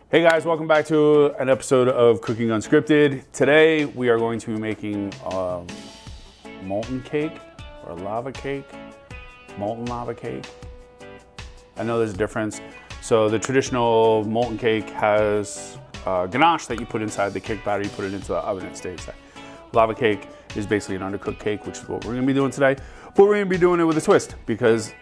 Hey guys, welcome back to an episode of Cooking Unscripted. Today we are going to be making a molten cake or lava cake, molten lava cake. I know there's a difference. So the traditional molten cake has ganache that you put inside the cake batter, you put it into the oven, it stays there. Lava cake is basically an undercooked cake, which is what we're gonna be doing today. But we're gonna be doing it with a twist because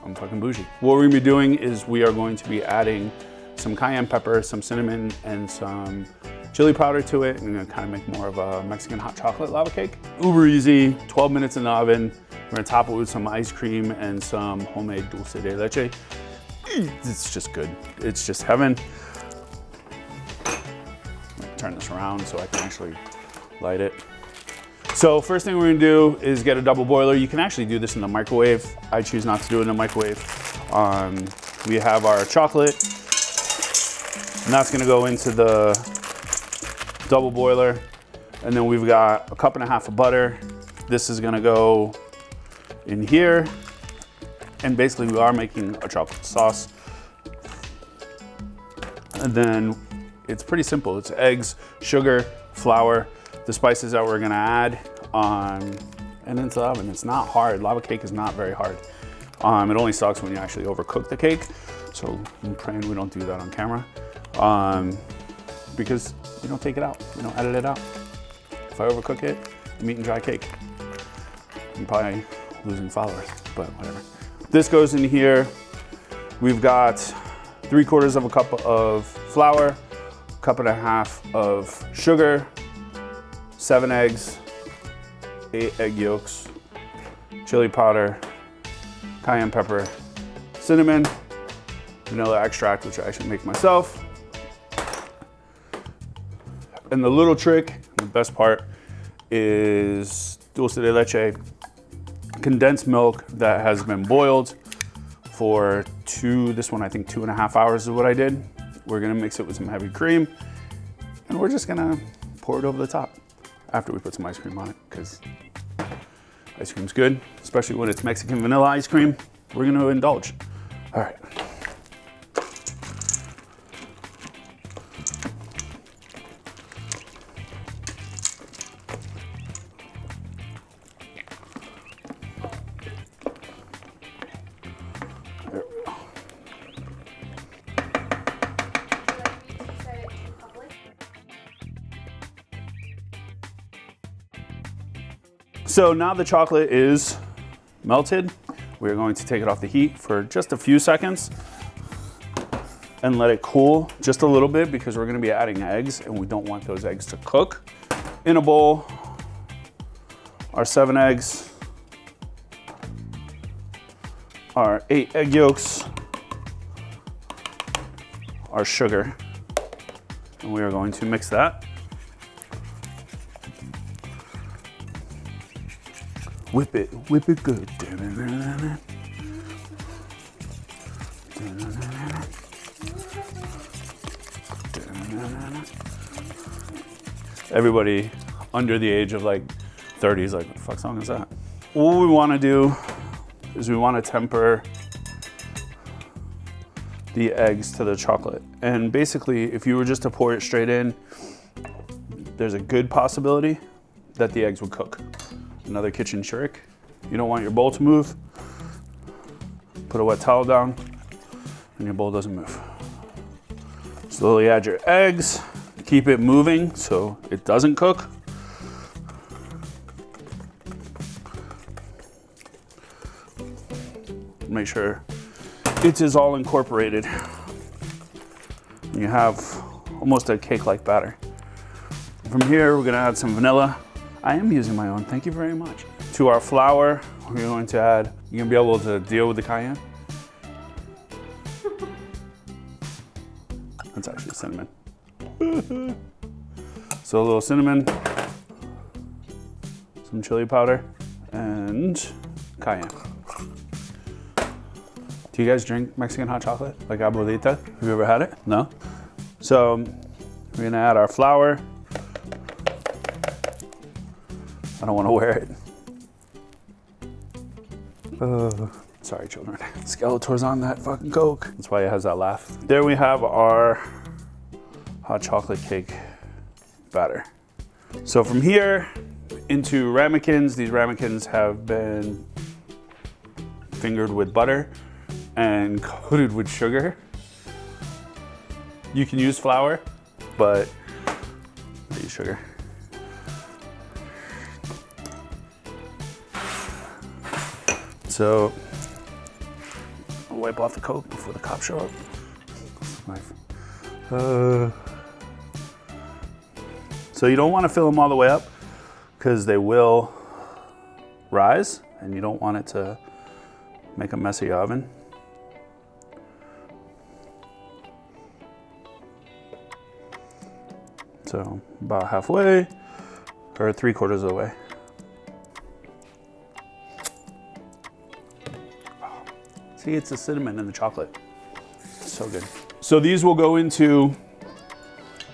I'm fucking bougie. What we're gonna be doing is we are going to be adding some cayenne pepper, some cinnamon, and some chili powder to it, and gonna kind of make more of a Mexican hot chocolate lava cake. Uber easy, 12 minutes in the oven. We're gonna top it with some ice cream and some homemade dulce de leche. It's just good. It's just heaven. Turn this around so I can actually light it. So first thing we're gonna do is get a double boiler. You can actually do this in the microwave. I choose not to do it in the microwave. We have our chocolate, and that's gonna go into the double boiler. And then we've got a cup and a half of butter. This is gonna go in here. And basically we are making a chocolate sauce. And then it's pretty simple. It's eggs, sugar, flour, the spices that we're gonna add, and into the oven. It's not hard. Lava cake is not very hard. It only sucks when you actually overcook the cake. So I'm praying we don't do that on camera. Because we don't take it out, we don't edit it out. If I overcook it, I'm eating dry cake. I'm probably losing followers, but whatever. This goes in here. We've got 3/4 of a cup of flour, a cup and a half of sugar, 7 eggs, 8 egg yolks, chili powder, cayenne pepper, cinnamon, vanilla extract, which I actually make myself. And the little trick, the best part, is dulce de leche, condensed milk that has been boiled for this one I think 2.5 hours is what I did. We're gonna mix it with some heavy cream, and we're just gonna pour it over the top after we put some ice cream on it, because ice cream's good, especially when it's Mexican vanilla ice cream. We're gonna indulge. All right. So now the chocolate is melted. We're going to take it off the heat for just a few seconds and let it cool just a little bit, because we're gonna be adding eggs and we don't want those eggs to cook. In a bowl, our 7 eggs, our 8 egg yolks, our sugar, and we are going to mix that. Whip it good. Everybody under the age of like 30 is like, what the fuck song is that? What we wanna do is we wanna temper the eggs to the chocolate. And basically, if you were just to pour it straight in, there's a good possibility that the eggs would cook. Another kitchen trick: you don't want your bowl to move, put a wet towel down and your bowl doesn't move. Slowly add your eggs, keep it moving so it doesn't cook. Make sure it is all incorporated. You have almost a cake-like batter. From here, we're gonna add some vanilla. I am using my own, thank you very much. To our flour, we're going to add, you're gonna be able to deal with the cayenne? That's actually cinnamon. So a little cinnamon, some chili powder, and cayenne. Do you guys drink Mexican hot chocolate? Like abuelita? Have you ever had it? No? So we're gonna add our flour. I don't want to wear it. Sorry, children. Skeletor's on that fucking Coke. That's why it has that laugh. There we have our hot chocolate cake batter. So from here into ramekins, these ramekins have been fingered with butter and coated with sugar. You can use flour, but I use sugar. So I'll wipe off the Coke before the cops show up. So you don't want to fill them all the way up because they will rise and you don't want it to make a mess of your oven. So about halfway or 3/4 of the way. See, it's the cinnamon and the chocolate. It's so good. So these will go into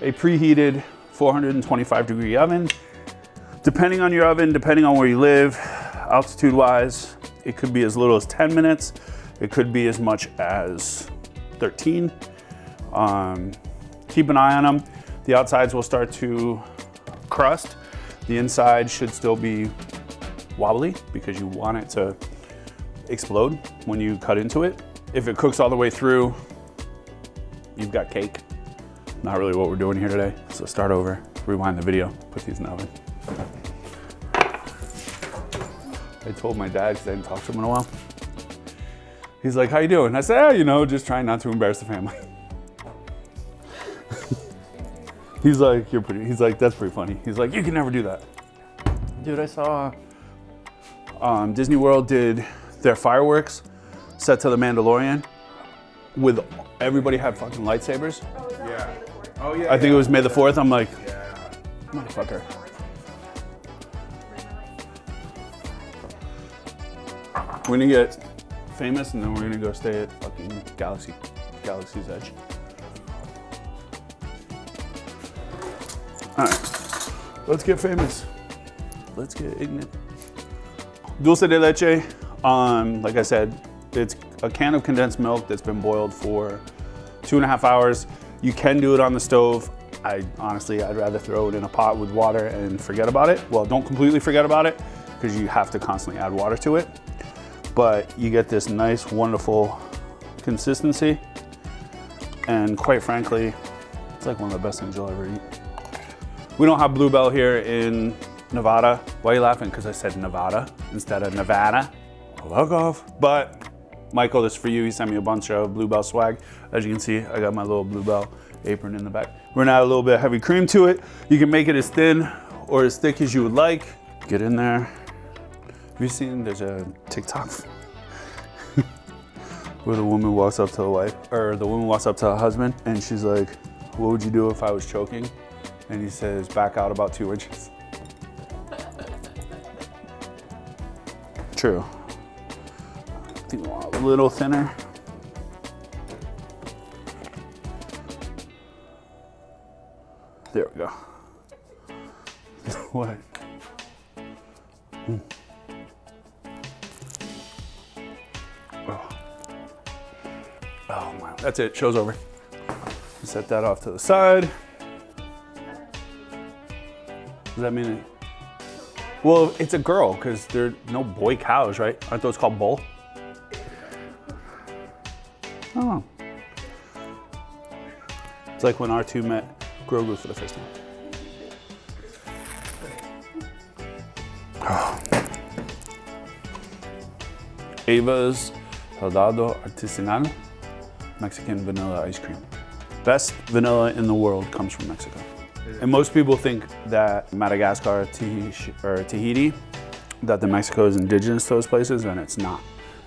a preheated 425-degree oven. Depending on your oven, depending on where you live, altitude-wise, it could be as little as 10 minutes. It could be as much as 13. Keep an eye on them. The outsides will start to crust. The inside should still be wobbly because you want it to explode when you cut into it. If it cooks all the way through, you've got cake. Not really what we're doing here today. So start over, rewind the video, put these in the oven. I told my dad, because I hadn't talked to him in a while. He's like, how you doing? I said, you know, just trying not to embarrass the family. He's like, he's like, that's pretty funny. He's like, you can never do that. Dude, I saw Disney World did their fireworks set to the Mandalorian with everybody had fucking lightsabers. Yeah. Oh yeah. I think it was May the 4th. I'm like, motherfucker. We're gonna get famous and then we're gonna go stay at fucking Galaxy's Edge. All right, let's get famous. Let's get ignorant. Dulce de leche, like I said, it's a can of condensed milk that's been boiled for 2.5 hours. You can do it on the stove. Honestly, I'd rather throw it in a pot with water and forget about it. Well, don't completely forget about it because you have to constantly add water to it. But you get this nice, wonderful consistency. And quite frankly, it's like one of the best things you'll ever eat. We don't have Bluebell here in Nevada. Why are you laughing? Because I said Nevada instead of Nevada. Fuck off. But Michael, this is for you. He sent me a bunch of Bluebell swag. As you can see, I got my little Bluebell apron in the back. We're gonna add a little bit of heavy cream to it. You can make it as thin or as thick as you would like. Get in there. Have you seen, there's a TikTok where the woman walks up to the wife, or the woman walks up to her husband and she's like, what would you do if I was choking? And he says, back out about 2 inches. True. I think we want a little thinner. There we go. What? Oh my, that's it, show's over. Set that off to the side. Does that mean it? Well, it's a girl, because there are no boy cows, right? Aren't those called bull? Oh. It's like when R2 met Grogu for the first time. Oh. Ava's Helado Artisanal Mexican vanilla ice cream. Best vanilla in the world comes from Mexico. And most people think that Madagascar, Tahiti, that the Mexico is indigenous to those places, and it's not.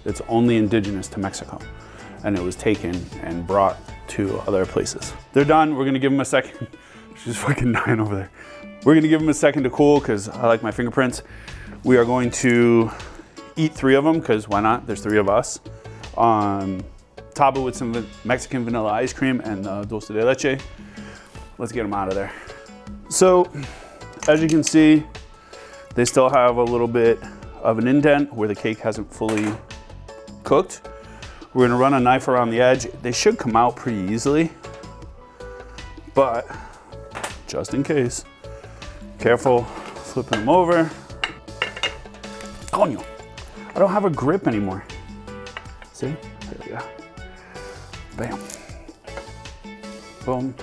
It's only indigenous to Mexico. And it was taken and brought to other places. They're done, we're gonna give them a second. She's fucking dying over there. We're gonna give them a second to cool, because I like my fingerprints. We are going to eat 3 of them, because why not? There's 3 of us. Top it with some Mexican vanilla ice cream and dulce de leche. Let's get them out of there. So, as you can see, they still have a little bit of an indent where the cake hasn't fully cooked. We're gonna run a knife around the edge. They should come out pretty easily, but just in case, careful flipping them over. Coño, I don't have a grip anymore. See, there we go. Bam, boom.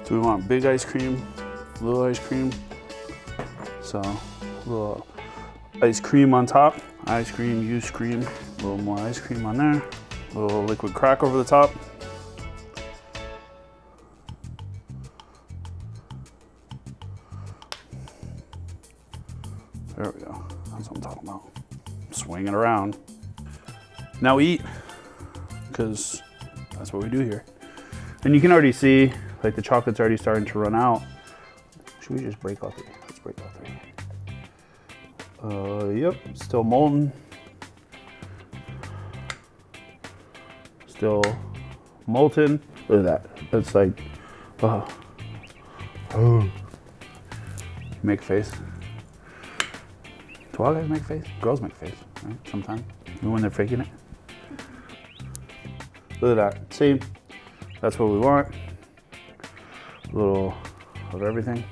Do we want big ice cream, little ice cream? So, a little ice cream on top. Ice cream, use cream. A little more ice cream on there. A little liquid crack over the top. There we go. That's what I'm talking about. Swing it around. Now eat, because that's what we do here. And you can already see, like, the chocolate's already starting to run out. Should we just break all three? Let's break all three. Yep, still molten. Still molten. Look at that. That's like, oh. Make a face. Do all guys make a face? Girls make a face, right? Sometimes. Even when they're faking it. Look at that. See? That's what we want. A little of everything.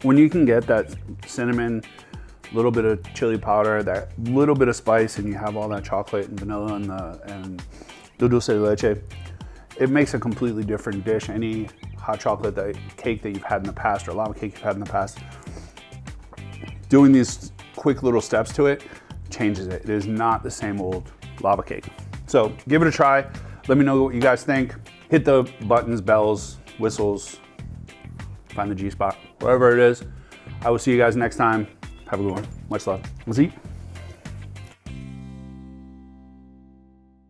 When you can get that cinnamon, little bit of chili powder, that little bit of spice, and you have all that chocolate and vanilla and the dulce de leche, it makes a completely different dish. Any hot chocolate cake that you've had in the past, or lava cake you've had in the past, doing these quick little steps to it changes it. It is not the same old lava cake. So give it a try. Let me know what you guys think. Hit the buttons, bells, whistles, find the G spot, wherever it is. I will see you guys next time. Have a good one. Much love. Let's eat.